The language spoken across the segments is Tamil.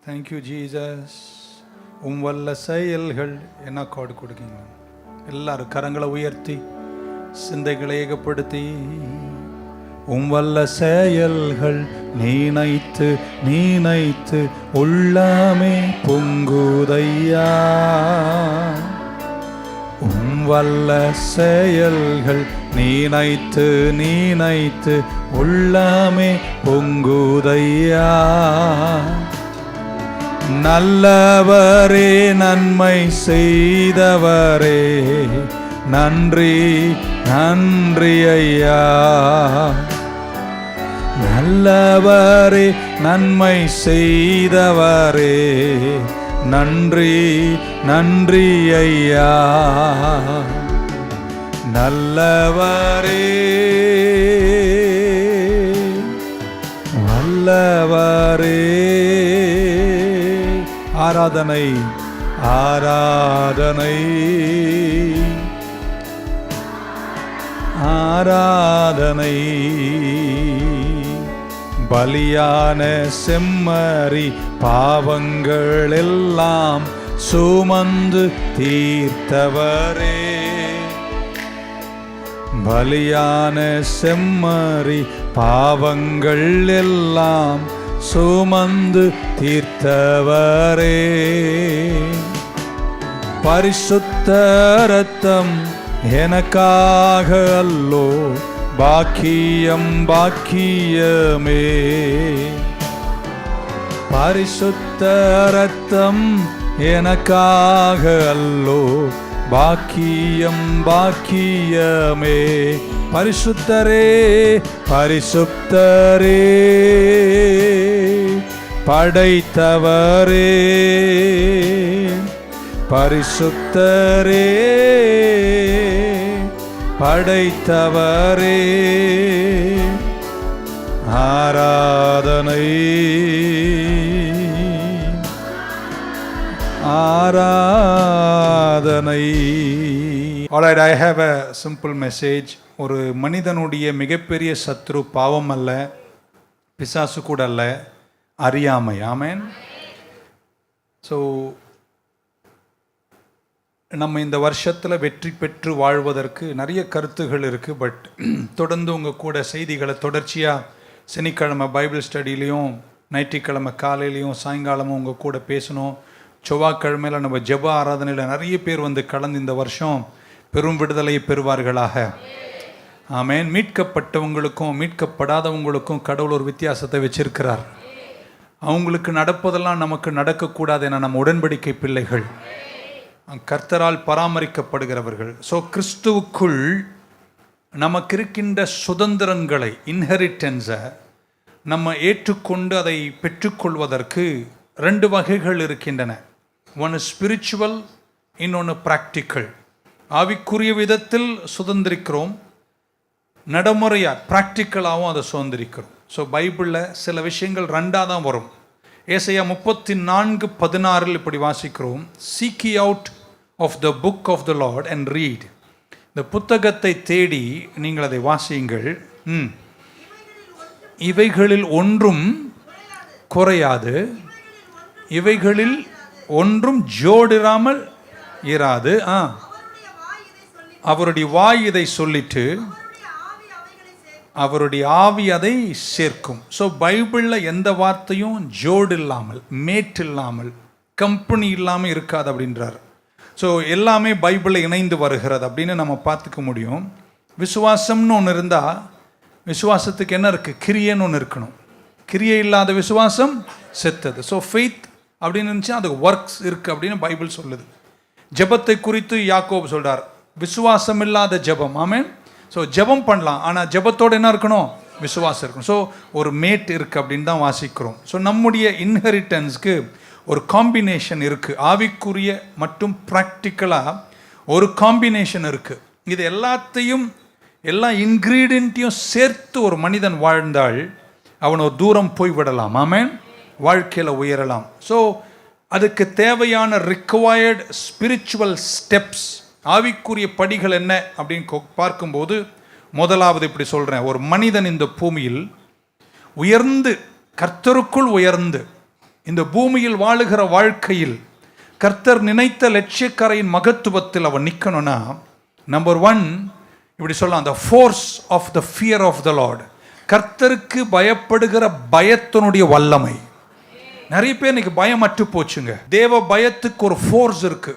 Thank you Jesus. வல்ல செயல்கள் என்ன கார்டு கொடுக்கீங்க? எல்லாரும் கரங்களை உயர்த்தி சிந்தைகளை ஏகப்படுத்தி வல்ல செயல்கள் நீனைத்து நீனைத்து உள்ளமே பொங்குதையா. வல்ல செயல்கள் நீனைத்து நீனைத்து உள்ளமே பொங்குதையா. நல்லவரே நன்மை செய்தவரே நன்றி நன்றி ஐயா. நல்லவரே நன்மை செய்தவரே நன்றி நன்றி ஐயா. நல்லவரே வல்லவரே. ஆராதனை ஆராதனை ஆராதனை. பலியான செம்மறி பாவங்கள் எல்லாம் சுமந்து தீர்த்தவரே. பலியான செம்மறி பாவங்கள் எல்லாம் சுமந்து தீர்த்தவரே. பரிசுத்த இரத்தம் எனக்காக அல்லோ பாக்கியம் பாக்கியமே. பரிசுத்த இரத்தம் எனக்காக அல்லோ பாக்கியம் பாக்கியமே. பரிசுத்தரே பரிசுத்தரே படைத்தவரே. பரிசுத்தரே படைத்தவரே. ஆராதனை ஆராதனை. Alright, I have a simple message. ஒரு மனிதனுடைய மிகப்பெரிய சத்ரு பாவம் அல்ல, பிசாசு கூட அல்ல, அறியாமை. ஆமென். ஸோ நம்ம இந்த வருஷத்தில் வெற்றி பெற்று வாழ்வதற்கு நிறைய கருத்துகள் இருக்குது. பட் தொடர்ந்து உங்கள் கூட செய்திகளை தொடர்ச்சியாக சனிக்கிழமை பைபிள் ஸ்டடிலையும் ஞாயிற்றுக்கிழமை காலையிலையும் சாயங்காலமும் உங்கள் கூட பேசணும். செவ்வாய்க்கிழமையில் நம்ம ஜெப ஆராதனையில் நிறைய பேர் வந்து கலந்து இந்த வருஷம் பெரும் விடுதலையை பெறுவார்களாக. ஆமென். மீட்கப்பட்டவங்களுக்கும் மீட்கப்படாதவங்களுக்கும் கடவுள் ஒரு வித்தியாசத்தை வச்சிருக்கிறார். அவங்களுக்கு நடப்பதெல்லாம் நமக்கு நடக்கக்கூடாது என நம்ம உடன்படிக்கை பிள்ளைகள், கர்த்தரால் பராமரிக்கப்படுகிறவர்கள். ஸோ கிறிஸ்துவுக்குள் நமக்கு இருக்கின்ற சுதந்திரங்களை, இன்ஹெரிட்டன்ஸை நம்ம ஏற்றுக்கொண்டு அதை பெற்றுக்கொள்வதற்கு 2 வகைகள் இருக்கின்றன. ஒன்று ஸ்பிரிச்சுவல், இன்னொன்று ப்ராக்டிக்கல். ஆவிக்குரிய விதத்தில் சுதந்திரிக்கிறோம், நடைமுறையாக ப்ராக்டிக்கலாகவும் அதை சுதந்திரிக்கிறோம். ஸோ பைபிளில் சில விஷயங்கள் 2ஆக தான் வரும். ஏசாயா 34:16 இப்படி வாசிக்கிறோம். Seek ye out of the book of the Lord and read. இந்த புத்தகத்தை தேடி நீங்கள் அதை வாசியுங்கள். இவைகளில் ஒன்றும் குறையாது, இவைகளில் ஒன்றும் ஜோடிராமல் இராது. அவருடைய வாய் இதை சொல்லிட்டு அவருடைய ஆவி அதை சேர்க்கும். ஸோ பைபிளில் எந்த வார்த்தையும் ஜோடு இல்லாமல், மேட் இல்லாமல், கம்பெனி இல்லாமல் இருக்காது அப்படின்றார். ஸோ எல்லாமே பைபிளில் இணைந்து வருகிறது அப்படின்னு நம்ம பார்த்துக்க முடியும். விசுவாசம்னு ஒன்று இருந்தால் விசுவாசத்துக்கு என்ன இருக்குது? கிரியைன்னு ஒன்று இருக்கணும். கிரியை இல்லாத விசுவாசம் செத்தது. ஸோ ஃபெய்த் அப்படின்னு இருந்துச்சு, அதுக்கு ஒர்க்ஸ் இருக்குது அப்படின்னு பைபிள் சொல்லுது. ஜெபத்தை குறித்து யாக்கோபு சொல்கிறார், விசுவாசம் இல்லாத ஜெபம். ஆமென். ஸோ ஜெபம் பண்ணலாம், ஆனால் ஜெபத்தோடு என்ன இருக்கணும்? விசுவாசம் இருக்கணும். ஸோ ஒரு மேட் இருக்குது அப்படின்னு தான் வாசிக்கிறோம். ஸோ நம்முடைய இன்ஹெரிட்டன்ஸ்க்கு ஒரு காம்பினேஷன் இருக்குது. ஆவிக்குரிய மற்றும் ப்ராக்டிக்கலாக ஒரு காம்பினேஷன் இருக்குது. இது எல்லாத்தையும், எல்லா இன்க்ரீடியண்ட்டையும் சேர்த்து ஒரு மனிதன் வாழ்ந்தால் அவன் ஒரு தூரம் போய்விடலாம். ஆமென். வாழ்க்கையில் உயரலாம். ஸோ அதுக்கு தேவையான ரிக்வயர்டு ஸ்பிரிச்சுவல் ஸ்டெப்ஸ், ஆவிக்குரிய படிகள் என்ன அப்படின்னு பார்க்கும்போது, முதலாவது இப்படி சொல்கிறேன். ஒரு மனிதன் இந்த பூமியில் உயர்ந்து, கர்த்தருக்குள் உயர்ந்து, இந்த பூமியில் வாழுகிற வாழ்க்கையில் கர்த்தர் நினைத்த லட்சியக்கரையின் மகத்துவத்தில் அவன் நிற்கணும்னா, நம்பர் 1 இப்படி சொல்லலாம், the force of the fear of the Lord. கர்த்தருக்கு பயப்படுகிற பயத்தினுடைய வல்லமை. நிறைய பேர் இன்னைக்கு பயம் அற்று போச்சுங்க. தேவ பயத்துக்கு ஒரு ஃபோர்ஸ் இருக்கு,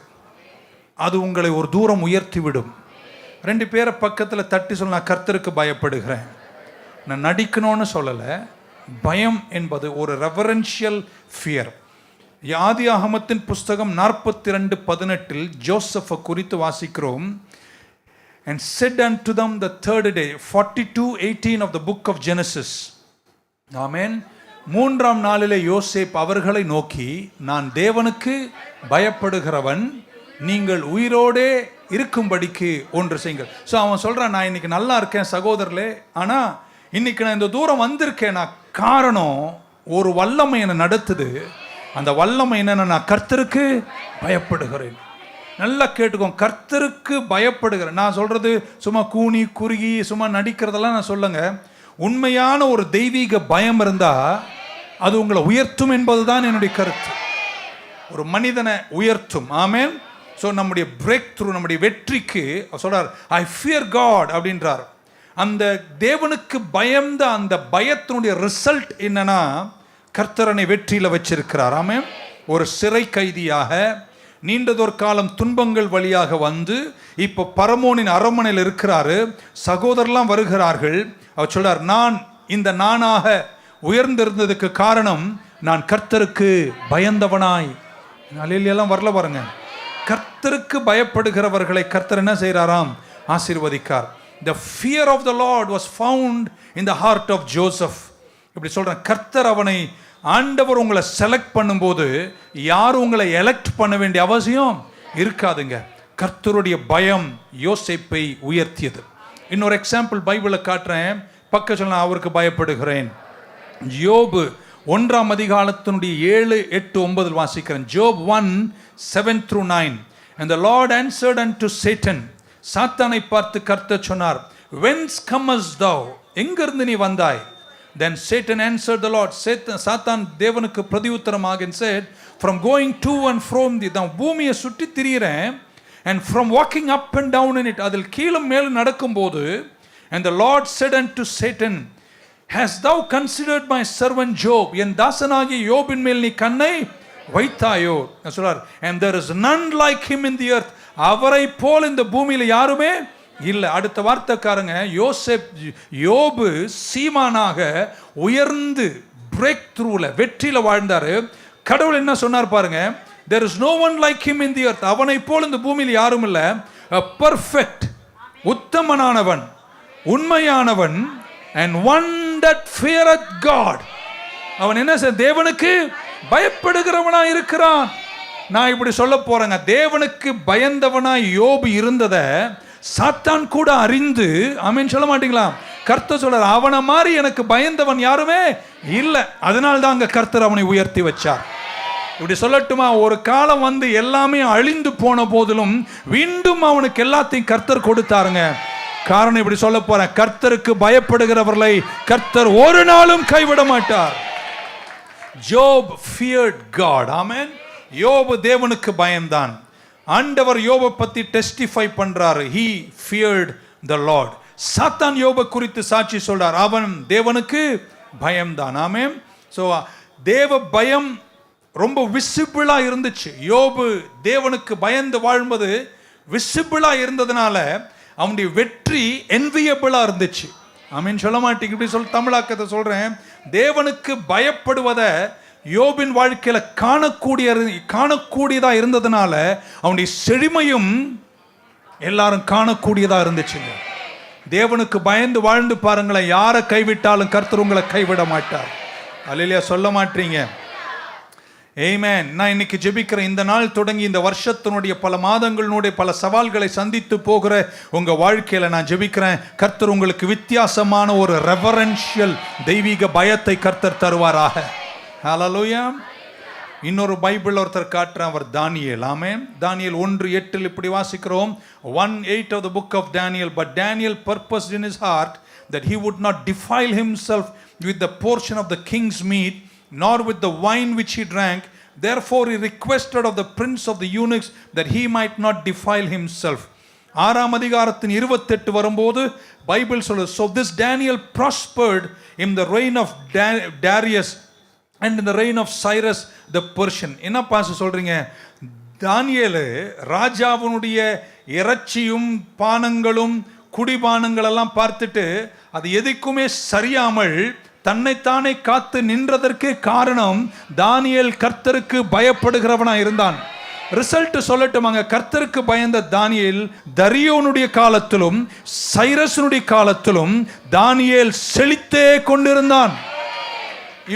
அது உங்களை ஒரு தூரம் உயர்த்தி விடும். 2 பேரை பக்கத்தில் தட்டி சொல்ல, நான் கர்த்தருக்கு பயப்படுகிறேன். நான் நடிக்கணும்னு சொல்லலை. பயம் என்பது ஒரு ரெவரன்ஷியல் ஃபியர். ஆதியாகமத்தின் புஸ்தகம் 42:18 ஜோசப்பை குறித்து வாசிக்கிறோம். And said unto them the third day, 42:18 of the book of Genesis. Amen. 3ஆம் நாளிலே யோசேப் அவர்களை நோக்கி, நான் தேவனுக்கு பயப்படுகிறவன், நீங்கள் உயிரோடே இருக்கும்படிக்கு ஒன்று செய்யுங்கள். ஸோ அவன் சொல்கிறான், நான் இன்னைக்கு நல்லா இருக்கேன் சகோதரர்களே, ஆனால் இன்னைக்கு நான் இந்த தூரம் வந்திருக்கேன். நான் காரணம், ஒரு வல்லமை என்னை நடத்துது. அந்த வல்லமை என்னென்ன, நான் கர்த்தருக்கு பயப்படுகிறேன். நல்லா கேட்டுக்கோங்க, கர்த்தருக்கு பயப்படுகிறேன். நான் சொல்கிறது சும்மா கூனி குறுகி சும்மா நடிக்கிறதெல்லாம் நான் சொல்லுங்க. உண்மையான ஒரு தெய்வீக பயம் இருந்தால் அது உங்களை உயர்த்தும் என்பது தான் என்னுடைய கருத்து. ஒரு மனிதனை உயர்த்தும். ஆமென். ஸோ நம்முடைய பிரேக் த்ரூ, நம்முடைய வெற்றிக்கு சொல்றார், ஐ ஃபியர் காட் அப்படின்றார். அந்த தேவனுக்கு பயந்த அந்த பயத்தினுடைய ரிசல்ட் என்னன்னா, கர்த்தரனை வெற்றியில் வச்சிருக்கிறார். ஆமென். ஒரு சிறை கைதியாக நீண்டதொரு காலம் துன்பங்கள் வழியாக வந்து இப்போ பரமோனின் அரண்மனையில் இருக்கிறாரு. சகோதரர்லாம் வருகிறார்கள். அவர் சொல்றார், நான் இந்த நானாக உயர்ந்திருந்ததுக்கு காரணம், நான் கர்த்தருக்கு பயந்தவனாய். அலையிலெல்லாம் வரல பாருங்க. கர்த்தருக்கு பயப்படுகிறவர்களை கர்த்தர் என்ன செய்கிறாராம், ஆசீர்வதிக்கார். The fear of the Lord was found in the heart of Joseph. இப்படி சொல்றேன், கர்த்தர் அவனை, ஆண்டவர் உங்களை செலக்ட் பண்ணும்போது யாரும் உங்களை எலெக்ட் பண்ண வேண்டிய அவசியம் இருக்காதுங்க. கர்த்தருடைய பயம் யோசேப்பை உயர்த்தியது. இன்னொரு எக்ஸாம்பிள் பைபிளை காட்டுறேன், பக்க சொல்ல, அவருக்கு பயப்படுகிறேன். யோபு 1ஆம் அதிகாரத்தினுடைய 7, 8, 9 வாசிக்கிறேன். ஜோப் 1:7-9. And the Lord answered unto Satan. சாத்தானை பார்த்து கர்த்தர் சொன்னார், whence comest thou? எங்கிருந்து நீ வந்தாய்? Then Satan answered the Lord. சாத்தான் தேவனுக்கு பிரதியுத்தரமாக said, from going to and from நான் பூமியை சுற்றி திரிகிறேன், and from walking up and down in it, அதில் கீழும் மேலும் நடக்கும்போது, and the Lord said unto Satan, hast thou considered my servant Job? என் தாசனாகிய யோபின் மேல் நீ கண்ணை வைத்தாயோ? சொல்றார், and there is none like him in the earth. அவரை போல் இந்த பூமியில் யாருமே இல்லை. அடுத்த வார்த்தைக்காரங்க, யோபு சீமானாக உயர்ந்து பிரேக் த்ரூல வெற்றியில வாழ்ந்தாரு. கடவுள் என்ன சொன்னார் பாருங்க, there is no one like him in the earth. அவனை போல் இந்த பூமியில் யாரும் இல்லை. a perfect, உத்தமனானவன், உண்மையானவன், and one that feareth God. அவன் என்ன செய்ய, தேவனுக்கு பயப்படுகிறவனா இருக்கிறான். நான் இப்படி சொல்ல போறேங்க, தேவனுக்கு பயந்தவனாய் யோபு இருந்ததை சாத்தான் கூட அறிந்து, ஆமென் சொல்ல மாட்டீங்களா? கர்த்தர் சொல்றார், அவனை மாதிரி எனக்கு பயந்தவன் யாருமே இல்லை. அதனால தான் அங்க கர்த்தர் அவனை உயர்த்தி வச்சார். இப்படி சொல்லட்டுமா, ஒரு காலம் வந்து எல்லாமே அழிந்து போன போதிலும் மீண்டும் அவனுக்கு எல்லாத்தையும் கர்த்தர் கொடுத்தாருங்க. காரணம், இப்படி சொல்ல போறேன், கர்த்தருக்கு பயப்படுகிறவர்களை கர்த்தர் ஒரு நாளும் கைவிட மாட்டார். ஜோப் feared God. ஆமென். யோபு தேவனுக்கு பயந்தான். ஆண்டவர் யோபை பத்தி டெஸ்டிஃபை பண்றாரு, he feared the Lord. சாத்தான் யோபை குறித்து சாட்சி சொல்றார், அவன் தேவனுக்கு பயம்தான். ஆமென். ஸோ தேவ பயம் ரொம்ப விசிபிளா இருந்துச்சு. யோபு தேவனுக்கு பயந்து வாழ்வது விசிபிளா இருந்ததுனால அவனுடைய வெற்றி என்வியபிளா இருந்துச்சு. ஆமென் சொல்ல மாட்டீங்க. இப்படி தமிழாக்கத்தை சொல்றேன், தேவனுக்கு பயப்படுவதை யோபின் வாழ்க்கையில காணக்கூடியதா இருந்ததுனால அவனுடைய செழுமையும் எல்லாரும் காணக்கூடியதா இருந்துச்சுங்க. தேவனுக்கு பயந்து வாழ்ந்து பாருங்களேன், யாரை கைவிட்டாலும் கர்த்தர் உங்களை கைவிட மாட்டார். அல்லேலூயா சொல்ல மாட்டீங்க. ஆமென். நான் இன்னைக்கு ஜெபிக்கிறேன், இந்த நாள் தொடங்கி இந்த வருஷத்தினுடைய பல மாதங்களினுடைய பல சவால்களை சந்தித்து போகிற உங்க வாழ்க்கையில நான் ஜெபிக்கிறேன், கர்த்தர் உங்களுக்கு வித்தியாசமான ஒரு ரெவரன்ஷியல் தெய்வீக பயத்தை கர்த்தர் தருவாராக. ஹல்லேலூயா. இன்னொரு பைபிள் ஒருத்தர் காட்டுறேன், அவர் தானியேல். ஆமென். தானியேல் 1:8 இப்படி வாசிக்கிறோம். 1:8 of the book of Daniel. But Daniel purposed in his heart that he would not defile himself with the portion of the king's meat, nor with the wine which he drank. Therefore he requested of the prince of the eunuchs that he might not defile himself. 6ஆம் அதிகாரத்தின் 28 வரும்போது பைபிள் சொல்லுது, so this Daniel prospered in the reign of Darius and in the reign of Cyrus the Persian. என்ன பாஸ்டர் சொல்றீங்க? தானியேல் ராஜாவினுடைய இறைச்சியும் பானங்களும் குடிபானங்கள் எல்லாம் பார்த்துட்டு அது எதுக்குமே சரியாமல் தன்னைத்தானே காத்து நின்றதற்கு காரணம் தானியேல் கர்த்தருக்கு பயப்படுகிறவனா இருந்தான். ரிசல்ட் சொல்லட்டுமாங்க, கர்த்தருக்கு பயந்த தானியேல் தரியோனுடைய காலத்திலும் சைரஸனுடைய காலத்திலும் தானியேல் செழித்தே கொண்டிருந்தான்.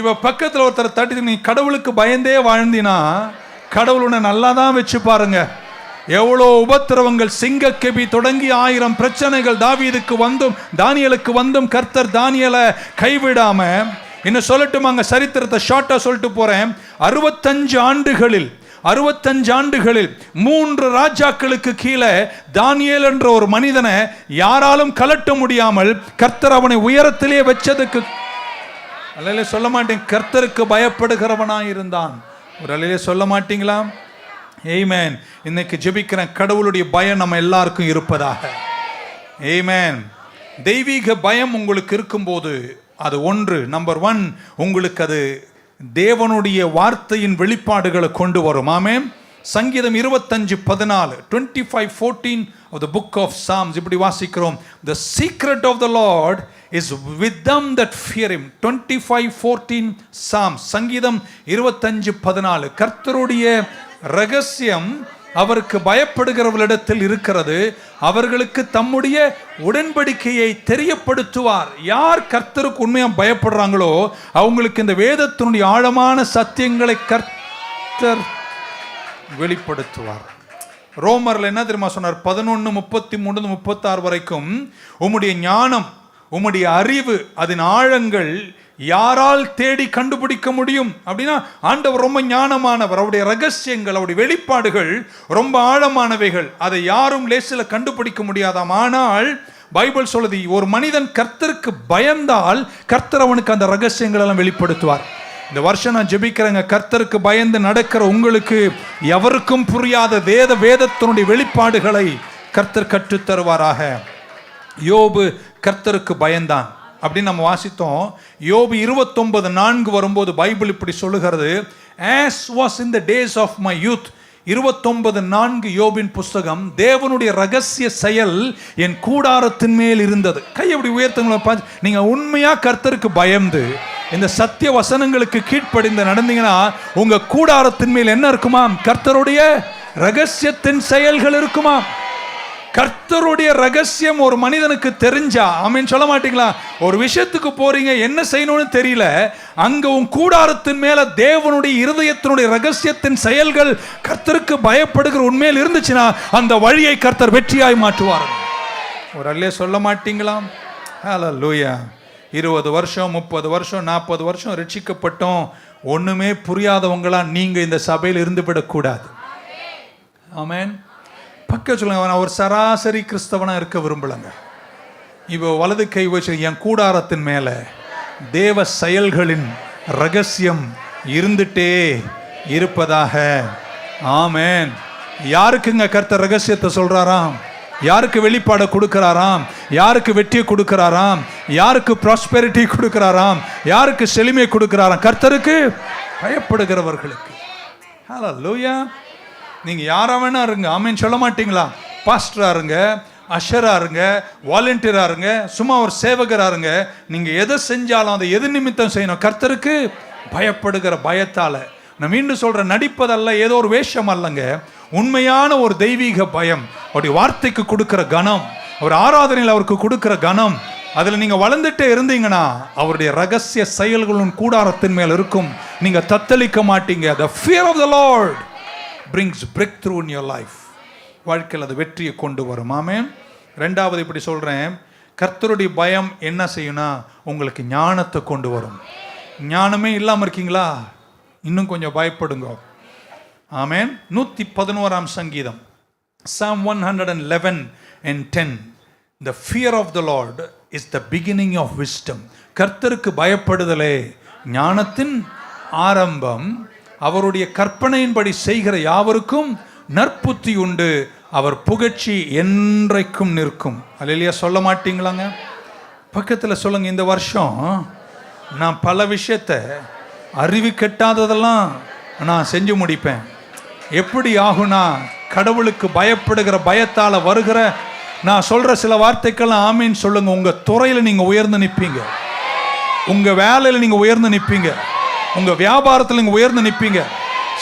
இவ பக்கத்தில் ஒருத்தர் தட்டி, நீ கடவுளுக்கு பயந்தே வாழ்ந்தினா கடவுள் உன்னை நல்லா தான் வச்சு பாருங்க. எவ்வளோ உபத்திரவங்கள், சிங்கக்கெபி தொடங்கி 1000 பிரச்சனைகள் தாவீதுக்கு வந்தும் தானியேலுக்கு வந்தும் கர்த்தர் தானியேலை கைவிடாம, இன்னும் சொல்லட்டுமாங்க சரித்திரத்தை ஷார்ட்டா சொல்லிட்டு போறேன். 65 ஆண்டுகளில் 3 ராஜாக்களுக்கு கீழே தானியேல் என்ற ஒரு மனிதனை யாராலும் கலட்ட முடியாமல் கர்த்தர் அவனை உயரத்திலே வச்சதுக்கு அல்லையிலே சொல்ல மாட்டேன், கர்த்தருக்கு பயப்படுகிறவனாய் இருந்தான். ஒரு அல்லையிலே சொல்ல மாட்டீங்களா? ஆமென். இன்னைக்கு ஜெபிக்கிறேன், கடவுளுடைய பயம் நம்ம எல்லாருக்கும் இருப்பதாக. ஆமென். தெய்வீக பயம் உங்களுக்கு இருக்கும்போது அது ஒன்று, நம்பர் 1, உங்களுக்கு அது தேவனுடைய வார்த்தையின் வெளிப்பாடுகளை கொண்டு வரும். ஆமென். சங்கீதம் 25:14 25:14 of the book of Psalms இப்படி வாசிக்கிறோம், the secret of the Lord is with them that fear him. 25:14 Psalms, சங்கீதம் 25:14. கர்த்தருடைய ரகசியம் அவருக்கு பயப்படுகிறவர்களிடத்தில் இருக்கிறது, அவர்களுக்கு தம்முடைய உடன்படிக்கையை தெரியப்படுத்துவார். யார் கர்த்தருக்கு உண்மையா பயப்படுறாங்களோ அவங்களுக்கு இந்த வேதத்தினுடைய ஆழமான சத்தியங்களை கர்த்தர் வெளிப்படுத்துவார். ரோமர்ல என்ன தெரியுமா சொன்னார்? 11:33-36 வரைக்கும், உம்முடைய ஞானம், உம்முடைய அறிவு, அதன் ஆழங்கள் யாரால் தேடி கண்டுபிடிக்க முடியும்? அப்படின்னா ஆண்டவர் ரொம்ப ஞானமானவர், அவருடைய ரகசியங்கள், அவருடைய வெளிப்பாடுகள் ரொம்ப ஆழமானவைகள், அதை யாரும் லேசில் கண்டுபிடிக்க முடியாதாம். ஆனால் பைபிள் சொல்லுது, ஒரு மனிதன் கர்த்தருக்கு பயந்தால் கர்த்தர் அவனுக்கு அந்த ரகசியங்கள் எல்லாம் வெளிப்படுத்துவார். இந்த வருஷம் நான் ஜெபிக்கிறேங்க, கர்த்தருக்கு பயந்து நடக்கிற உங்களுக்கு எவருக்கும் புரியாத வேதத்தினுடைய வெளிப்பாடுகளை கர்த்தர் கற்றுத் தருவாராக. யோபு கர்த்தருக்கு பயந்தான் அப்படின்னு நம்ம வாசித்தோம். யோபு 29:4 வரும்போது பைபிள் இப்படி சொல்லுகிறது, as was in the days of my youth. 29:4 யோபின் புஸ்தகம், தேவனுடைய ரகசிய செயல் என் கூடாரத்தின் மேல் இருந்தது. கை அப்படி உயர்த்துங்களா. நீங்க உண்மையா கர்த்தருக்கு பயந்து இந்த சத்திய வசனங்களுக்கு கீழ்ப்படிந்து நடந்தீங்கன்னா உங்க கூடாரத்தின் மேல் என்ன இருக்குமா? கர்த்தருடைய ரகசியத்தின் செயல்கள் இருக்குமா? கர்த்தருடைய ரகசியம் ஒரு மனிதனுக்கு தெரிஞ்சா, ஆமென் சொல்ல மாட்டீங்களா? ஒரு விஷயத்துக்கு போறீங்க, என்ன செய்யணும்னு தெரியல, அங்க உன் கூடாரத்தின் மேல தேவனுடைய இருதயத்தினுடைய ரகசியத்தின் செயல்கள் கர்த்தருக்கு பயப்படுகிற உண்மையில் இருந்துச்சுன்னா அந்த வழியை கர்த்தர் வெற்றியாய் மாற்றுவார். ஒரு அல்லே சொல்ல மாட்டீங்களா? ஹல்லேலூயா. 20 வருஷம் 30 வருஷம் 40 வருஷம் ரட்சிக்கப்பட்டோம், ஒண்ணுமே புரியாதவங்களா நீங்க இந்த சபையில் இருந்து விடக்கூடாது. ஆமென். பக்க சொல்லுங்க, நான் ஒரு சராசரி கிறிஸ்தவனா இருக்க விரும்பலங்க. இப்போ வலது கை வச்சு, என் கூடாரத்தின் மேல தேவ செயல்களின் ரகசியம் இருந்துட்டே இருப்பதாக. ஆமென். யாருக்குங்க கர்த்தர் ரகசியத்தை சொல்றாராம்? யாருக்கு வெளிப்பாட கொடுக்கிறாராம்? யாருக்கு வெற்றியை கொடுக்கிறாராம்? யாருக்கு ப்ராஸ்பெரிட்டி கொடுக்கிறாராம்? யாருக்கு செழுமை கொடுக்கிறாராம்? கர்த்தருக்கு பயப்படுகிறவர்களுக்கு. ஹல்லேலூயா. நீங்க யாரா வேணா இருங்க, ஆமென் சொல்ல மாட்டீங்களா? பாஸ்டரா இருங்க, அஷரா இருங்க, வாலண்டியரா இருங்க, சும்மா ஒரு சேவகரா இருங்க, நீங்க எதை செஞ்சாலும் அதை எது நிமித்தம் செய்யணும்? கர்த்தருக்கு பயப்படுகிற பயத்தால. நான் மீண்டும் சொல்றேன், நடிப்பதல்ல, ஏதோ ஒரு வேஷம் அல்லங்க, உண்மையான ஒரு தெய்வீக பயம், அவருடைய வார்த்தைக்கு கொடுக்கிற கனம், அவர் ஆராதனையில் அவருக்கு கொடுக்கிற கனம், அதுல நீங்க வளர்ந்துட்டே இருந்தீங்கன்னா அவருடைய ரகசிய செயல்களும் கூடாரத்தின் மேல் இருக்கும். நீங்க தத்தளிக்க மாட்டீங்க. The fear of the Lord brings breakthrough in your life. வாழ்க்கையில் அது வெற்றியை கொண்டு வரும். ஆமென். ரெண்டாவது இப்படி சொல்றேன், கர்த்தருடைய பயம் என்ன செய்யும்னா உங்களுக்கு ஞானத்தை கொண்டு வரும். ஞானமே இல்லாம இருக்கீங்களா? இன்னும் கொஞ்சம் பயப்படுங்க. ஆமென். 111ஆம் சங்கீதம், Psalm 111:10. The fear of the Lord is the beginning of wisdom. கர்த்தருக்கு பயப்படுதலே ஞானத்தின் ஆரம்பம். அவருடைய கற்பனையின்படி செய்கிற யாவருக்கும் நற்புத்தி உண்டு. அவர் புகழ்ச்சி என்றைக்கும் நிற்கும். அல்லேலூயா சொல்ல மாட்டீங்களாங்க? பக்கத்தில் சொல்லுங்க, இந்த வருஷம் நான் பல விஷயத்தை அறிவு கெட்டாததெல்லாம் நான் செஞ்சு முடிப்பேன். எப்படி ஆகுனா, கடவுளுக்கு பயப்படுகிற பயத்தால் வருகிற நான் சொல்கிற சில வார்த்தைக்கெல்லாம் ஆமீன் சொல்லுங்க. உங்கள் துறையில் நீங்கள் உயர்ந்து நிற்பீங்க, உங்கள் வேலையில் நீங்கள் உயர்ந்து நிற்பீங்க, உங்கள் வியாபாரத்தில் நீங்கள் உயர்ந்து நிற்பீங்க.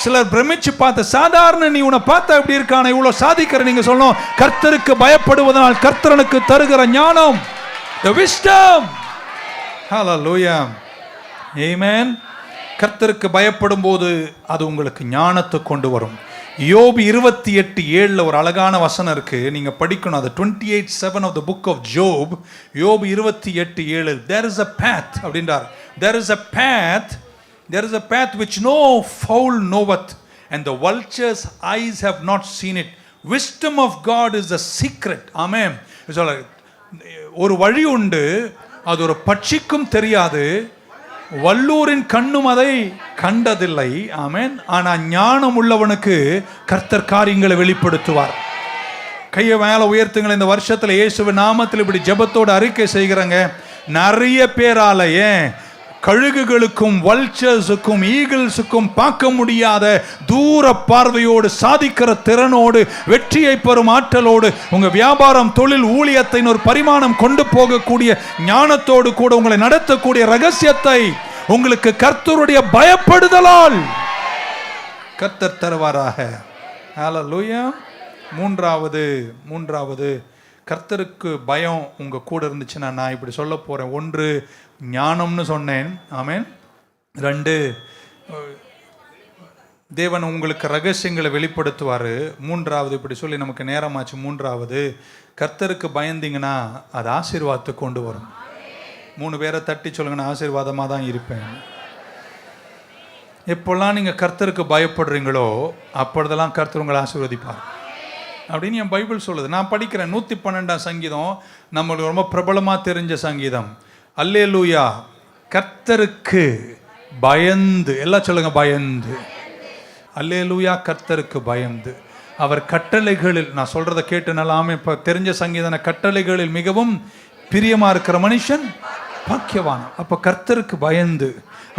சிலர் பிரமிச்சு பார்த்த சாதாரண நீ உன்னை பார்த்தா எப்படி இருக்கான இவ்வளோ சாதிக்கிற நீங்கள் சொல்லணும். கர்த்தருக்கு பயப்படுவதனால் கர்த்தரனுக்கு தருகிற ஞானம், the wisdom. Hallelujah. Amen. கர்த்தருக்கு பயப்படும் போது அது உங்களுக்கு ஞானத்தை கொண்டு வரும். யோபு 28:7 ஒரு அழகான வசனம் இருக்கு, நீங்க படிக்கணும். அது 28:7 of the book of Job. யோபு 28:7. There is a path அப்படின்றார். There is a path which no fowl knoweth, and the vulture's eyes have not seen it. Wisdom of God is the secret. Amen. ஒரு வழி உண்டு, அது ஒரு பட்சிக்கும் தெரியாது, வல்லூரின் கண்ணும் அதை கண்டதில்லை. ஆமென். ஆனால் ஞானம் உள்ளவனுக்கு கர்த்தர் காரியங்களை வெளிப்படுத்துவார். கையை மேலே உயர்த்துங்கள். இந்த வருஷத்தில் இயேசுவின் நாமத்தில் இப்படி ஜெபத்தோடு அறிக்கை செய்கிறாங்க. நிறைய பேரால ஏன் கழுகுகளுக்கும் வல்ச்சர்ஸுக்கும் ஈகிள்ஸுக்கும் பார்க்க முடியாத தூர பார்வையோடு, சாதிக்கிற திறனோடு, வெற்றியை பெறும் ஆற்றலோடு, உங்கள் வியாபாரம், தொழில், ஊழியத்தை ஒரு பரிமாணம் கொண்டு போகக்கூடிய ஞானத்தோடு கூட உங்களை நடத்தக்கூடிய ரகசியத்தை உங்களுக்கு கர்த்தருடைய பயப்படுதலால் கர்த்தர் தருவாராக. ஹல்லேலூயா. மூன்றாவது கர்த்தருக்கு பயம் உங்கள் கூட இருந்துச்சுன்னா நான் இப்படி சொல்ல போகிறேன். 1 ஞானம்னு சொன்னேன். ஆமென். 2 தேவன் உங்களுக்கு ரகசியங்களை வெளிப்படுத்துவார். 3வது இப்படி சொல்லி நமக்கு நேரமாச்சு. 3வது கர்த்தருக்கு பயந்தீங்கன்னா அது ஆசீர்வாதத்தை கொண்டு வரும். 3 பேரை தட்டி சொல்லுங்க, நான் ஆசீர்வாதமாக தான் இருப்பேன். எப்போல்லாம் நீங்கள் கர்த்தருக்கு பயப்படுறீங்களோ அப்பொழுதெல்லாம் கர்த்தர் உங்களை ஆசீர்வதிப்பார் அப்படின்னு என் பைபிள் சொல்லுது. நான் படிக்கிறேன். 112 சங்கீதம் நம்மளுக்கு ரொம்ப பிரபலமாக தெரிஞ்ச சங்கீதம். அல்லேலூயா. கர்த்தருக்கு பயந்து, எல்லாம் சொல்லுங்க, பயந்து. அல்லேலூயா. கர்த்தருக்கு பயந்து அவர் கட்டளைகளில், நான் சொல்றதை கேட்டு நல்லாமே இப்போ தெரிஞ்ச சங்கீதன, கட்டளைகளில் மிகவும் பிரியமாக இருக்கிற மனுஷன் பாக்கியவான். அப்போ கர்த்தருக்கு பயந்து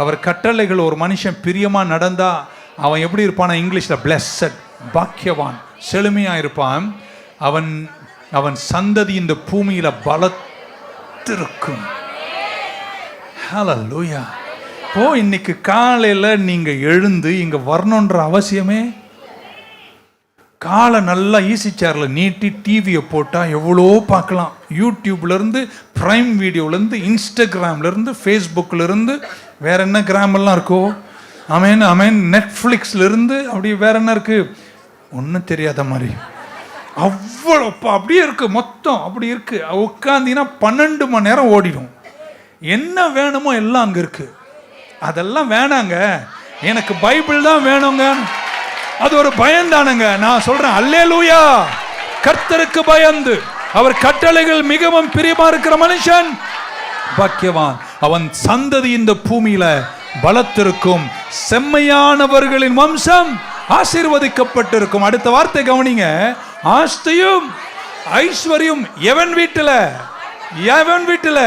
அவர் கட்டளைகள் ஒரு மனுஷன் பிரியமாக நடந்தா அவன் எப்படி இருப்பானா, இங்கிலீஷில் பிளெஸ்ஸட், பாக்கியவான், செழுமையாக இருப்பான். அவன் சந்ததி இந்த பூமியில பலத்திருக்கும். ஹல்லேலூயா. இப்போ இன்னைக்கு காலையில் நீங்க எழுந்து இங்க வரணுன்ற அவசியமே, காலை நல்லா ஈஸி சேரில் நீட்டி டிவியை போட்டால் எவ்வளோ பார்க்கலாம். யூடியூப்லேருந்து, ப்ரைம் வீடியோலேருந்து, இன்ஸ்டாகிராம்லேருந்து, ஃபேஸ்புக்கிலேருந்து, வேற என்ன கிராமெல்லாம் இருக்கோ, ஆமென், நெட்ஃப்ளிக்ஸ்லேருந்து, அப்படி வேற என்ன இருக்குது ஒன்றும் தெரியாத மாதிரி அவ்வளோ அப்படியே இருக்கு. மொத்தம் அப்படி இருக்கு. உட்காந்தீங்கன்னா 12 மணி நேரம் ஓடிடும். என்ன வேணுமோ எல்லாம் அங்கே இருக்கு. அதெல்லாம் வேணாங்க, எனக்கு பைபிள் தான் வேணுங்க. அது ஒரு பயந்தானுங்க. நான் சொல்றேன், அல்லேலூயா. கர்த்தருக்கு பயந்து அவர் கட்டளைகள் மிகவும் பிரியமா இருக்கிற மனுஷன் பாக்கியவான். அவன் சந்ததி இந்த பூமியில பலத்திருக்கும். செம்மையானவர்களின் வம்சம் ஆசீர்வதிக்கப்பட்டிருக்கும். அடுத்த வார்த்தை கவனிங்க. ஆஸ்தியும் ஐஸ்வர்யம் எவன் வீட்டுல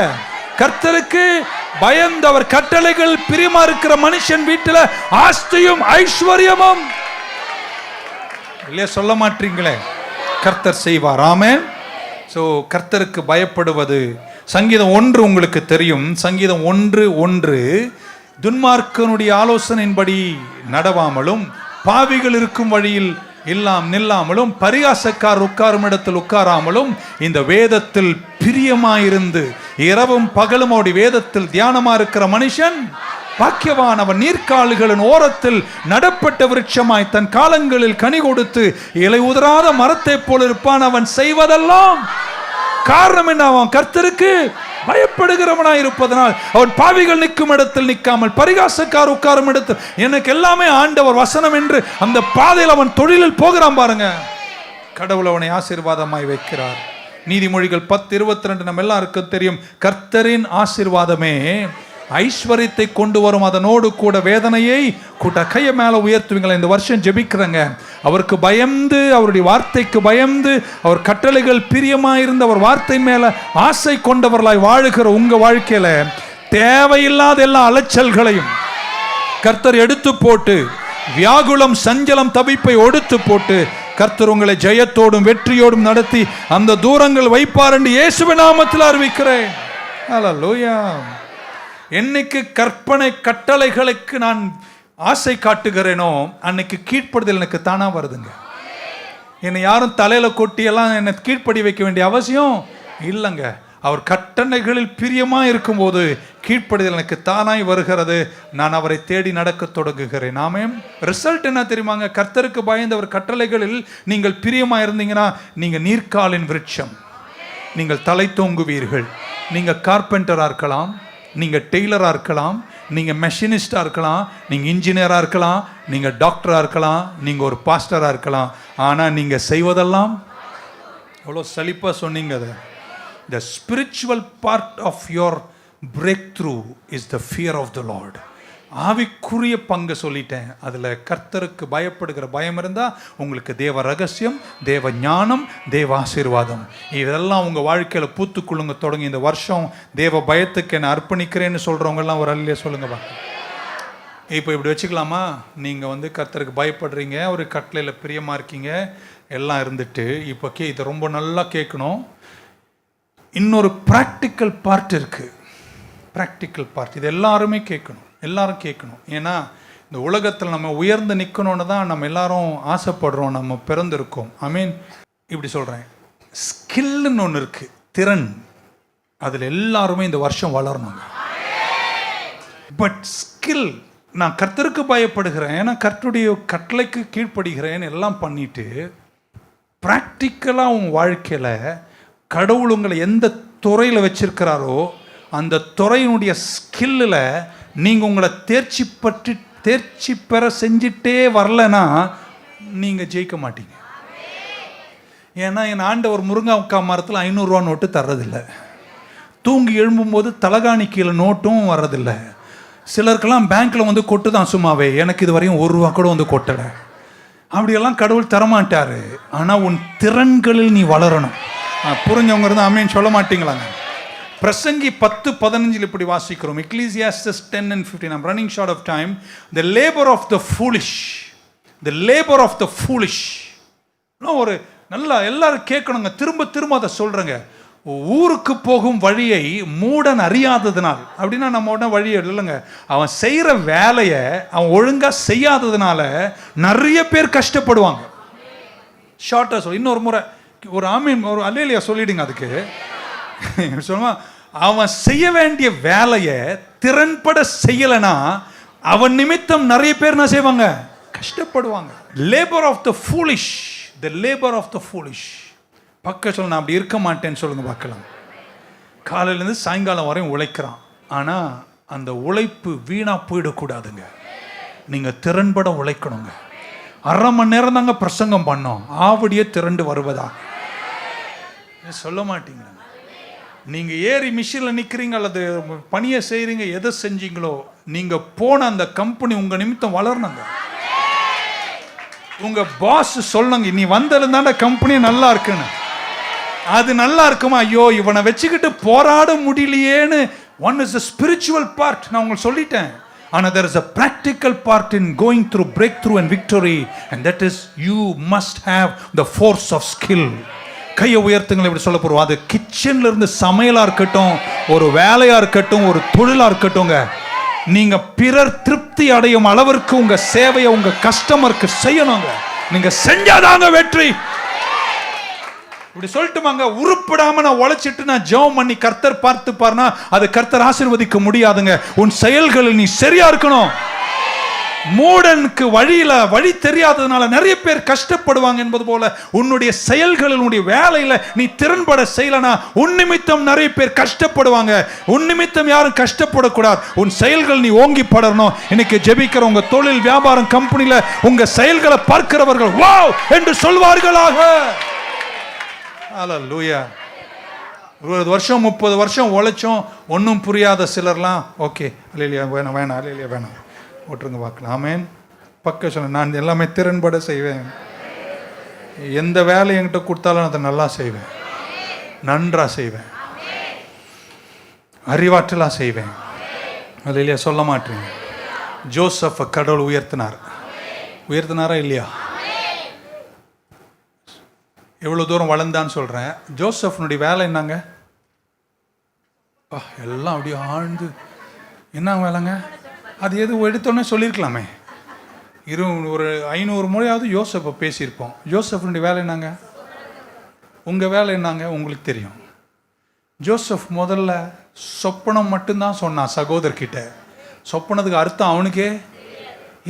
கர்த்தருக்கு பயந்து அவர் கட்டளைகள் பிரியமா இருக்கிற மனுஷன் வீட்டுல ஆஸ்தியும் ஐஸ்வர்யமும் இல்லையா? சொல்ல மாட்டீங்களே, கர்த்தர் செய்வார். ஆமென். ஸோ கர்த்தருக்கு பயப்படுவது. சங்கீதம் 1 உங்களுக்கு தெரியும். சங்கீதம் 1:1 துன்மார்க்கனுடைய ஆலோசனையின்படி நடவாமலும், பாவிகள் இருக்கும் வழியில் நில்லாமலும், பரிகாசக்கார் உட்காரும் இடத்தில் உட்காராமலும், இந்த வேதத்தில் பிரியமாயிருந்து இரவும் பகலும் அவருடைய வேதத்தில் தியானமா இருக்கிற மனுஷன் பாக்கியவான். அவன் நீர்க்கால்களின் ஓரத்தில் நடப்பட்ட விருட்சமாய் தன் காலங்களில் கனி கொடுத்து இலை உதராத மரத்தை போல இருப்பான். அவன் செய்வதெல்லாம் காரணம் என்ன? அவன் கர்த்தருக்கு பயப்படுகிறவனாய் இருப்பதனால். அவன் பாவிகள் நிற்கும் இடத்தில் நிற்காமல், பரிகாசக்கார் உட்காரும் இடத்தில், எனக்கு எல்லாமே ஆண்டவர் வசனம் என்று அந்த பாதையில் அவன் தொழிலில் போகிறான். பாருங்க, கடவுள் அவனை ஆசீர்வாதமாய் வைக்கிறார். நீதிமொழிகள் 10:22 நம்ம எல்லாருக்கும் தெரியும். கர்த்தரின் ஆசீர்வாதமே ஐஸ்வர்யத்தை கொண்டு வரும், அதனோடு கூட வேதனையை கூட்ட. கையை மேல உயர்த்துவீங்களா? இந்த வருஷம் ஜெபிக்கிறேங்க, அவருக்கு பயந்து, அவருடைய வார்த்தைக்கு பயந்து, அவர் கட்டளைகள் பிரியமாயிருந்து அவர் வார்த்தை மேல ஆசை கொண்டவர்களாய் வாழுகிற உங்க வாழ்க்கையில தேவையில்லாத எல்லா அலைச்சல்களையும் கர்த்தர் எடுத்து போட்டு, வியாகுலம், சஞ்சலம், தவிப்பை ஒடுத்து போட்டு, கர்த்தர் உங்களை ஜெயத்தோடும் வெற்றியோடும் நடத்தி அந்த தூரங்கள் வைப்பார் என்று இயேசுவின் நாமத்தில் அறிவிக்கிறேன். ஹல்லேலூயா. என்னைக்கு கற்பனை கட்டளைகளுக்கு நான் ஆசை காட்டுகிறேனோ அன்னைக்கு கீழ்ப்படுதல் எனக்கு தானா வருதுங்க. என்னை யாரும் தலையில கொட்டியெல்லாம் என்னை கீழ்ப்படி வைக்க வேண்டிய அவசியம் இல்லைங்க. அவர் கட்டளைகளில் பிரியமா இருக்கும்போது கீழ்ப்படுதல் எனக்கு தானாய் வருகிறது. நான் அவரை தேடி நடக்க தொடங்குகிறேன். நாமே ரிசல்ட் என்ன தெரியுமாங்க? கர்த்தருக்கு பயந்தவர் கட்டளைகளில் நீங்கள் பிரியமா இருந்தீங்கன்னா நீங்க நீர்க்காலின் விருட்சம், நீங்கள் தலை தோங்குவீர்கள். நீங்க கார்பெண்டரா இருக்கலாம், நீங்க டெய்லரா இருக்கலாம், நீங்க மெஷினிஸ்டா இருக்கலாம், நீங்க இன்ஜினியரா இருக்கலாம், நீங்க டாக்டரா இருக்கலாம், நீங்க ஒரு பாஸ்டரா இருக்கலாம். ஆனா நீங்க செய்வதெல்லாம் எவ்வளோ சலிப்பா சொன்னீங்க. அது the spiritual part of your breakthrough is the fear of the Lord. ஆவிக்குரிய பங்கு சொல்லிட்டேன். அதில் கர்த்தருக்கு பயப்படுகிற பயம் இருந்தால் உங்களுக்கு தேவ ரகசியம், தேவ ஞானம், தேவ ஆசீர்வாதம் இதெல்லாம் உங்கள் வாழ்க்கையில் பூத்துக்குள்ளுங்க தொடங்கி. இந்த வருஷம் தேவ பயத்துக்கு என்ன அர்ப்பணிக்கிறேன்னு சொல்கிறவங்கெல்லாம் ஒரு அல்லையே சொல்லுங்க பா. இப்போ இப்படி வச்சுக்கலாமா? நீங்கள் கர்த்தருக்கு பயப்படுறீங்க, ஒரு கட்டளையில் பிரியமாக இருக்கீங்க, எல்லாம் இருந்துட்டு இப்போ இதை ரொம்ப நல்லா கேட்கணும். இன்னொரு ப்ராக்டிக்கல் பார்ட் இருக்குது. ப்ராக்டிக்கல் பார்ட் இது எல்லாருமே கேட்கணும், எல்லாரும் கேட்கணும். ஏன்னா இந்த உலகத்தில் நம்ம உயர்ந்து நிற்கணும்னு தான் நம்ம எல்லாரும் ஆசைப்படுறோம், நம்ம பிறந்திருக்கோம். ஐ மீன் இப்படி சொல்கிறேன், ஸ்கில்னு ஒன்று இருக்குது, திறன். அதில் எல்லாருமே இந்த வருஷம் வளரணுங்க. பட் ஸ்கில், நான் கர்த்தருக்கு பயப்படுகிறேன், ஏன்னா கர்த்தருடைய கட்டளைக்கு கீழ்ப்படுகிறேன் எல்லாம் பண்ணிட்டு ப்ராக்டிக்கலாக உங்கள் வாழ்க்கையில் கடவுள் உங்களை எந்த துறையில் வச்சிருக்கிறாரோ அந்த துறையினுடைய ஸ்கில்லில் நீங்கள் உங்களை தேர்ச்சி பெற செஞ்சிட்டே வரலன்னா நீங்கள் ஜெயிக்க மாட்டீங்க. ஏன்னா என் ஆண்டவர் முருங்கைக்காய் மரத்தில் 500 ரூபா நோட்டு தர்றதில்லை, தூங்கி எழும்பும்போது தலகாணி கீழே நோட்டும் வர்றதில்லை. சிலருக்கெல்லாம் பேங்க்கில் கொட்டு தான் சும்மாவே, எனக்கு இது வரையும் 1 ரூபா கூட கொட்டலை. அப்படியெல்லாம் கடவுள் தரமாட்டார். ஆனால் உன் திறன்களில் நீ வளரணும். புரிஞ்சவங்க இருந்தால் ஆமேன் சொல்ல மாட்டீங்களாங்க? பிரசங்கி 10:15 இப்படி வாசிக்கிறோம். எக்லீசியாஸ்டஸ் 10:15. I'm running short of time. The labor of the foolish, the labor of the foolish. ஒரு நல்லா எல்லாரும் கேட்கணுங்க, திரும்ப திரும்ப அதை சொல்றேங்க. ஊருக்கு போகும் வழியை மூடன் அறியாததுனால், அப்படின்னா நம்ம உடனே வழி இல்லைங்க, அவன் செய்கிற வேலையை அவன் ஒழுங்கா செய்யாததுனால நிறைய பேர் கஷ்டப்படுவாங்க. ஷார்ட்டா சொல், இன்னொரு முறை ஒரு ஆமீன், ஒரு அல்லேலியா சொல்லிடுங்க. அதுக்கு சொல்லுவா, அவன் செய்ய வேண்டிய வேலையை திறன்பட செய்யலைன்னா அவன் நிமித்தம் நிறைய பேர் என்ன செய்வாங்க? கஷ்டப்படுவாங்க. Labour of the foolish, the labour of the foolish. பக்க சொல்ல, நான் அப்படி இருக்க மாட்டேன்னு சொல்லுங்க பார்க்கலாம். காலையிலேருந்து சாயங்காலம் வரையும் உழைக்கிறான், ஆனால் அந்த உழைப்பு வீணாக போயிடக்கூடாதுங்க. நீங்கள் திறன்பட உழைக்கணுங்க. 1/2 மணி நேரம் தாங்க பிரசங்கம் பண்ணோம், ஆவடியே திரண்டு வருவதா சொல்ல மாட்டீங்களா? நீங்கள் ஏறி மிஷினில் நிற்கிறீங்க அல்லது பணியை செய்கிறீங்க, எதை செஞ்சீங்களோ நீங்கள் போன அந்த கம்பெனி உங்கள் நிமித்தம் வளரணுங்க. உங்கள் பாஸ் சொல்லணுங்க, நீ வந்திருந்தாண்ட கம்பெனி நல்லா இருக்குன்னு. அது நல்லா இருக்குமா? ஐயோ இவனை வச்சுக்கிட்டு போராட முடியலையேன்னு. One is a spiritual part, நான் உங்களுக்கு சொல்லிட்டேன். ஆனால் there is a practical part in going through breakthrough and victory, and that is you must have the force of skill. கையை உயர்த்துங்களை இப்படி சொல்ல போகிறோம். அது கிச்சன்ல இருந்து சமையலாக இருக்கட்டும், ஒரு வேலையாக இருக்கட்டும், ஒரு தொழிலாக இருக்கட்டும்ங்க, நீங்கள் பிறர் திருப்தி அடையும் அளவிற்கு உங்கள் சேவையை உங்கள் கஸ்டமருக்கு செய்யணுங்க. நீங்கள் செஞ்சாதாங்க வெற்றி. இப்படி சொல்லிட்டுமாங்க, உருப்படாம நான் உழைச்சிட்டு நான் ஜெபம் பண்ணி கர்த்தர் பார்த்து பாருனா அது கர்த்தர் ஆசீர்வதிக்க முடியாதுங்க. உன் செயல்களில் நீ சரியா இருக்கணும். மூடனுக்கு வழி தெரியாததுனால நிறைய பேர் கஷ்டப்படுவாங்க என்பது போல உன்னுடைய செயல்களில், உன்னுடைய வேலையில நீ திறன்பட செய்யலனா உன் நிமித்தம் நிறைய பேர் கஷ்டப்படுவாங்க. உன் நிமித்தம் யாரும் கஷ்டப்படக்கூடாது. உன் செயல்கள் நீ ஓங்கி படரணும். இன்னைக்கு ஜெபிக்கிற உங்க தொழில், வியாபாரம், கம்பெனில உங்க செயல்களை பார்க்கிறவர்கள் வாவ் என்று சொல்வார்களாக. ஹல்லேலூயா. 20 வருஷம் 30 வருஷம் உழைச்சோம், ஒன்றும் புரியாத சிலர்லாம் ஓகே அல்லேலியா வேணாம் வேணாம் அல்லேலியா வேணாம் ஓட்டுருங்க பார்க்கலாம். ஆமேன். பக்க சொல்ல, நான் எல்லாமே திறன்பட செய்வேன். எந்த வேலை என்கிட்ட கொடுத்தாலும் அதை நல்லா செய்வேன், நன்றாக செய்வேன், அறிவாற்றலாக செய்வேன். அல்லேலியா சொல்ல மாட்டேங்க. ஜோசப்பை கடவுள் உயர்த்தினாரா இல்லையா? எவ்வளோ தூரம் வளர்ந்தான்னு சொல்கிறேன். ஜோசப்னுடைய வேலை என்னங்க? எல்லாம் அப்படியே ஆழ்ந்து என்ன வேலைங்க? அது எது எடுத்தோன்னே சொல்லியிருக்கலாமே. ஒரு 500 முறையாவது யோசப்பை பேசியிருப்போம். ஜோசப்னுடைய வேலை என்னங்க? உங்கள் வேலை என்னங்க உங்களுக்கு தெரியும். ஜோசப் முதல்ல சொப்பனம் மட்டும்தான் சொன்னான் சகோதரர்கிட்ட. சொப்பனத்துக்கு அர்த்தம் அவனுக்கே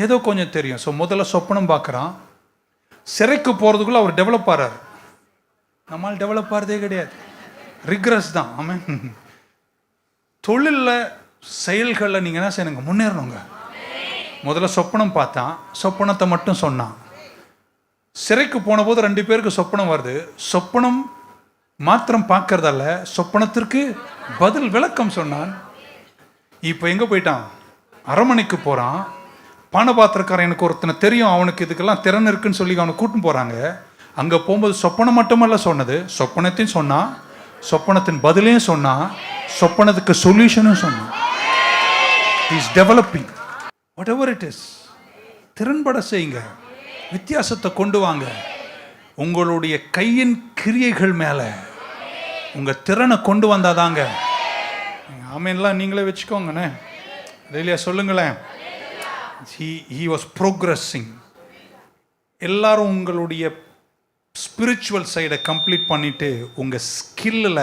ஏதோ கொஞ்சம் தெரியும். ஸோ முதல்ல சொப்பனம் பார்க்குறான். சிறைக்கு போகிறதுக்குள்ளே அவர் டெவலப் ஆகிறார். நம்மால் டெவலப் ஆகிறதே கிடையாது, ரிக்ரஸ் தான். ஆமாம். தொழிலில் செயல்களில் நீங்கள் என்ன செய்யணுங்க? முன்னேறணுங்க. முதல்ல சொப்பனம் பார்த்தான், சொப்பனத்தை மட்டும் சொன்னான். சிறைக்கு போன போது 2 பேருக்கு சொப்பனம் வருது. சொப்பனம் மாத்திரம் பார்க்கறதால சொப்பனத்திற்கு பதில் விளக்கம் சொன்னான். இப்போ எங்கே போயிட்டான்? அரண்மனைக்கு போகிறான். பானபாத்திரக்காரன் எனக்கு ஒருத்தனை தெரியும், அவனுக்கு இதுக்கெல்லாம் திறன் இருக்குன்னு சொல்லி அவனை கூட்டின்னு போகிறாங்க. அங்கே போகும்போது சொப்பனம் மட்டுமல்ல சொன்னது, சொப்பனத்தையும் சொன்னான், சொப்பனத்தின் பதிலையும் சொன்னான், சொப்பனத்துக்கு சொல்யூஷனும் சொன்னான். Is developing what ever it is. திறன்பட செய்யுங்க, வித்தியாசத்தை கொண்டு வாங்க. உங்களுடைய கையின் கிரியைகள் மேலே உங்கள் திறனை கொண்டு வந்தாதாங்க. ஆமேன்லாம் நீங்களே வச்சுக்கோங்கண்ணே. இல்லையா சொல்லுங்களேன். he was progressing. எல்லாரும் உங்களுடைய ஸ்பிரிச்சுவல் சைடை கம்ப்ளீட் பண்ணிவிட்டு உங்கள் ஸ்கில்லில்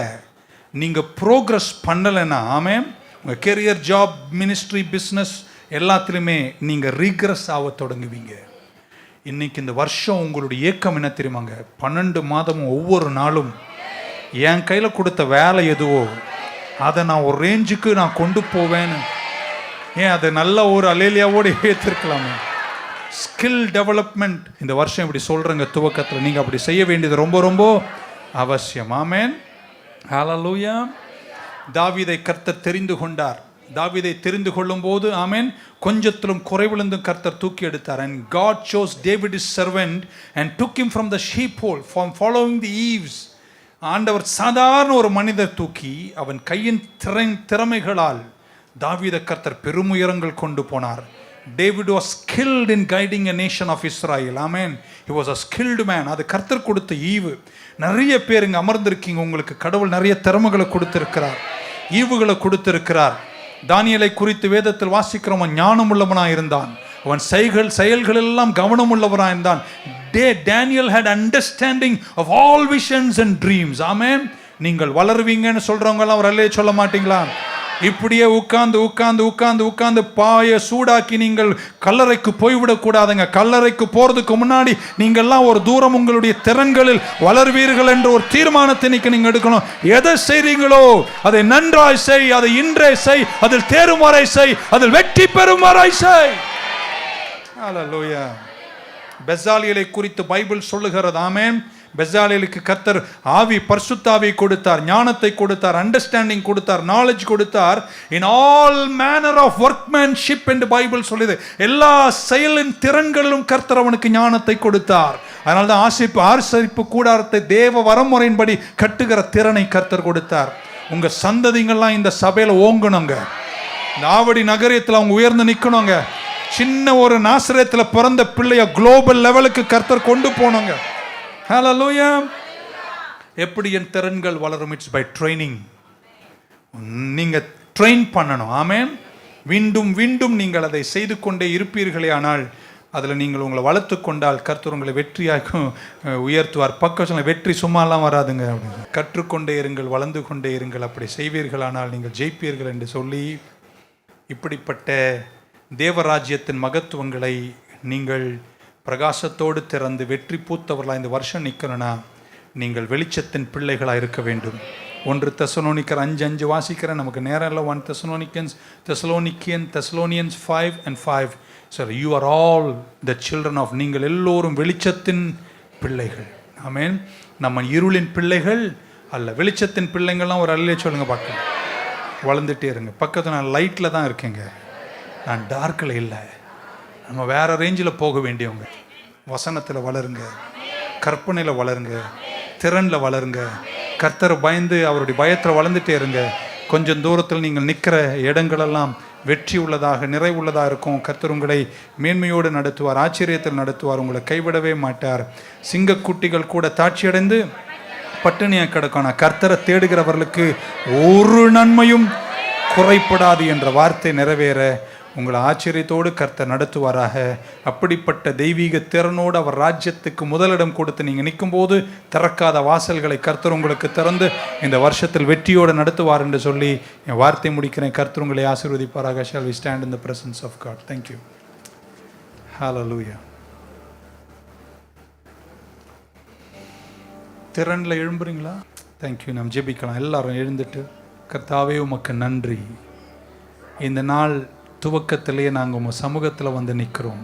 நீங்கள் ப்ரோக்ரஸ் பண்ணலைன்னா, ஆமேன், உங்கள் கெரியர், ஜாப், மினிஸ்ட்ரி, பிஸ்னஸ் எல்லாத்துலேயுமே நீங்கள் ரீக்ரெஸ் ஆக தொடங்குவீங்க. இன்றைக்கி இந்த வருஷம் உங்களுடைய ஏக்கம் என்ன தெரியுமாங்க? 12 மாதமும் ஒவ்வொரு நாளும் என் கையில் கொடுத்த வேலை எதுவோ அதை நான் ஒரு ரேஞ்சுக்கு நான் கொண்டு போவேன்னு. ஏன் அதை நல்ல ஒரு அல்லேலியாவோடு ஏற்றிருக்கலாமே. ஸ்கில் டெவலப்மெண்ட் இந்த வருஷம் இப்படி சொல்கிறேங்க. துவக்கத்தில் நீங்கள் அப்படி செய்ய வேண்டியது ரொம்ப ரொம்ப அவசியம். ஆமென். ஹல்லேலூயா. தாவீதை கர்த்தர் தெரிந்து கொண்டார். தாவீதை தெரிந்து கொள்ளும் போது, ஆமென், கொஞ்சத்திலும் குறைவிலிருந்தும் கர்த்தர் தூக்கி எடுத்தார். and God chose David his servant and took him from the sheepfold, from following the eaves. ஆண்டவர் சாதாரண ஒரு மனிதர் தூக்கி அவன் கையின் திறமைகளால் தாவீதை கர்த்தர் பெருமுயரங்கள் கொண்டு போனார். David was skilled in guiding a nation of Israel. Amen. He was a skilled man. அது கர்த்தர் கொடுத்த ஈவு. நிறைய பேர் இங்கே அமர்ந்திருக்கீங்க, உங்களுக்கு கடவுள் நிறைய திறமைகளை கொடுத்திருக்கிறார், ஈவுகளை கொடுத்திருக்கிறார். தானியேலை குறித்து வேதத்தில் வாசிக்கிறவன் ஞானம் உள்ளவனாக இருந்தான், அவன் செயல்கள் எல்லாம் கவனம் உள்ளவனாக இருந்தான். Daniel had understanding of all visions and dreams. ஆமென். நீங்கள் வளருவீங்கன்னு சொல்றவங்க எல்லாம் ஒரு அல்லேலூயா சொல்ல மாட்டீங்களா? இப்படியே உட்கார்ந்து பாய சூடாக்கி நீங்கள் கல்லறைக்கு போய்விடக்கூடாதுங்க. கல்லறைக்கு போறதுக்கு முன்னாடி நீங்கள்லாம் ஒரு தூரம் உங்களுடைய திறன்களில் வளர்வீர்கள் என்ற ஒரு தீர்மானத்தை நீங்க எடுக்கணும். எதை செய்றீங்களோ அதை நன்றாய் செய், அதை இன்றே செய், அதில் தேரும் வரை செய், அதில் வெற்றி பெறும் வரை செய். ஹல்லேலூயா. பெசாலியலை குறித்து பைபிள் சொல்லுகிறது. ஆமென். பெசாலியலுக்கு கர்த்தர் பரிசுத்த ஆவியை கொடுத்தார், ஞானத்தை கொடுத்தார், அண்டர்ஸ்டாண்டிங் கொடுத்தார், நாலேஜ் கொடுத்தார். In all manner of workmanship என்று பைபிள் சொல்லுது. எல்லா செயலின் திறன்களிலும் கர்த்தர் அவனுக்கு ஞானத்தை கொடுத்தார். அதனால தான் ஆசரிப்பு கூடாரத்தை தேவ வரமுறையின்படி கட்டுகிற திறனை கர்த்தர் கொடுத்தார். உங்க சந்ததிகள்லாம் இந்த சபையில ஓங்கணுங்க. இந்த ஆவடி நகரத்தில் அவங்க உயர்ந்து நிற்கணுங்க. சின்ன ஒரு நாசரேத்தில் பிறந்த பிள்ளைய குளோபல் லெவலுக்கு கர்த்தர் கொண்டு போனோங்க. ஹல்லேலூயா. எப்படி என் திறன்கள் வளரும்? It's by training. நீங்க ட்ரெயின் பண்ணணும். ஆமென். மீண்டும் நீங்கள் அதை செய்து கொண்டே இருப்பீர்களே, ஆனால் அதில் நீங்கள் உங்களை வளர்த்து கொண்டால் கர்த்தர் உங்களை வெற்றியாக்கும் உயர்த்துவார். பக்கம் வெற்றி சும்மாலாம் வராதுங்க. கற்றுக்கொண்டே இருங்கள், வளர்ந்து கொண்டே இருங்கள். அப்படி செய்வீர்களானால் நீங்கள் ஜெயிப்பீர்கள் என்று சொல்லி, இப்படிப்பட்ட தேவராஜ்யத்தின் மகத்துவங்களை நீங்கள் பிரகாசத்தோடு திறந்து வெற்றி பூத்தவர்களாக இந்த வருஷம் நிற்கணும்னா நீங்கள் வெளிச்சத்தின் பிள்ளைகளாக இருக்க வேண்டும். 1 தெசலோனிக்கர் 5:5 வாசிக்கிறேன், நமக்கு நேரம் இல்லை. 1 Thessalonians 5:5. So you are all the children of, நீங்கள் எல்லோரும் வெளிச்சத்தின் பிள்ளைகள். ஆமென். நம்ம இருளின் பிள்ளைகள் அல்ல. வெளிச்சத்தின் பிள்ளைங்கள்லாம் ஒரு அல்லையே சொல்லுங்க பார்க்கலாம். வளர்ந்துட்டே இருங்க. பக்கத்தில் நான் லைட்டில் தான் இருக்கேங்க, நான் டார்க்கில் இல்லை. நம்ம வேறு ரேஞ்சில் போக வேண்டியவங்க. வசனத்தில் வளருங்க, கற்பனையில் வளருங்க, திறனில் வளருங்க. கர்த்தரை பயந்து அவருடைய பயத்தில் வளர்ந்துட்டே இருங்க. கொஞ்சம் தூரத்தில் நீங்கள் நிற்கிற இடங்களெல்லாம் வெற்றி உள்ளதாக, நிறைவுள்ளதாக இருக்கும். கர்த்தர் உங்களை மேன்மையோடு நடத்துவார், ஆச்சரியத்தில் நடத்துவார், உங்களை கைவிடவே மாட்டார். சிங்கக்குட்டிகள் கூட தாட்சியடைந்து பட்டினியாக கிடக்கணும். கர்த்தரை தேடுகிறவர்களுக்கு ஒரு நன்மையும் குறைப்படாது என்ற வார்த்தை நிறைவேற உங்களை ஆச்சரியத்தோடு கர்த்தர் நடத்துவாராக. அப்படிப்பட்ட தெய்வீக திறனோடு அவர் ராஜ்யத்துக்கு முதலிடம் கொடுத்து நீங்கள் நிற்கும்போது திறக்காத வாசல்களை கர்த்தர் உங்களுக்கு திறந்து இந்த வருஷத்தில் வெற்றியோடு நடத்துவார் என்று சொல்லி என் வார்த்தை முடிக்கிறேன். கர்த்தர் உங்களை ஆசீர்வதிப்பாராக. Shall we stand in the presence of God? Thank you. Hallelujah. திறனில் எழும்புறீங்களா? தேங்க்யூ. நாம் ஜெபிக்கலாம். எல்லாரும் எழுந்துட்டு, கர்த்தாவே உமக்கு நன்றி. இந்த நாள் துவக்கத்திலேயே நாங்கள் உங்கள் சமூகத்தில் வந்து நிற்கிறோம்.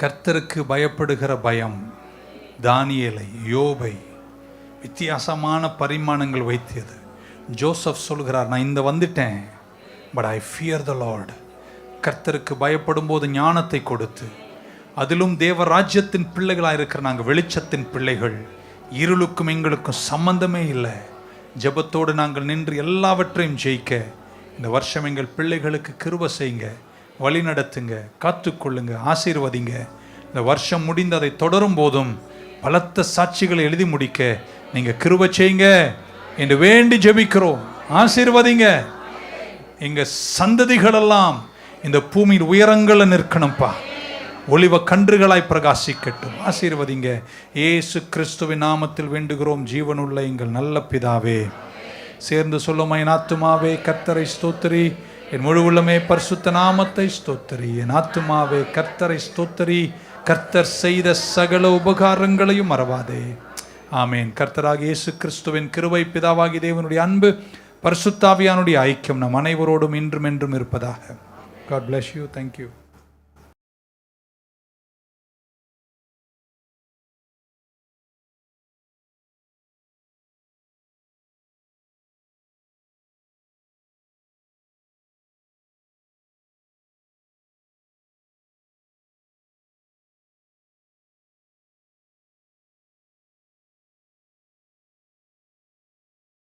கர்த்தருக்கு பயப்படுகிற பயம் தானியேலை, யோபை வித்தியாசமான பரிமாணங்கள் வைத்தது. ஜோசப் சொல்கிறார், நான் இந்த வந்துட்டேன், but I fear the Lord. கர்த்தருக்கு பயப்படும் போது ஞானத்தை கொடுத்து, அதிலும் தேவராஜ்யத்தின் பிள்ளைகளாக இருக்கிற நாங்கள் வெளிச்சத்தின் பிள்ளைகள். இருளுக்கும் எங்களுக்கும் சம்பந்தமே இல்லை. ஜெபத்தோடு நாங்கள் நின்று எல்லாவற்றையும் ஜெயிக்க இந்த வருஷம் எங்கள் பிள்ளைகளுக்கு கிருபை செய்யுங்க, வழி நடத்துங்க, காத்துக்கொள்ளுங்க, ஆசீர்வதிங்க. இந்த வருஷம் முடிந்து அதை தொடரும் போதும் பலத்த சாட்சிகளை எழுதி முடிக்க நீங்கள் கிருபை செய்யுங்க என்று வேண்டி ஜெபிக்கிறோம். ஆசீர்வதிங்க. எங்கள் சந்ததிகளெல்லாம் இந்த பூமியின் உயரங்களில் நிற்கணும்ப்பா, ஒளிவ கன்றுகளாய் பிரகாசிக்கட்டும். ஆசீர்வதிங்க. இயேசு கிறிஸ்துவின் நாமத்தில் வேண்டுகிறோம் ஜீவனுள்ள எங்கள் நல்ல பிதாவே. சேர்ந்து சொல்லுமா, என் ஆத்துமாவே கர்த்தரை ஸ்தோத்திரி, என் முழு உள்ளமே பரிசுத்த நாமத்தை ஸ்தோத்திரி. என் ஆத்துமாவே கர்த்தரை ஸ்தோத்திரி, கர்த்தர் செய்த சகல உபகாரங்களையும் மறவாதே. ஆமேன். கர்த்தராகிய இயேசு கிறிஸ்துவின் கிருபை, பிதாவாகிய தேவனுடைய அன்பு, பரிசுத்த ஆவியானுடைய ஐக்கியம் நம் அனைவரோடும் இன்றும் என்றும் இருப்பதாக. God bless you. Thank you.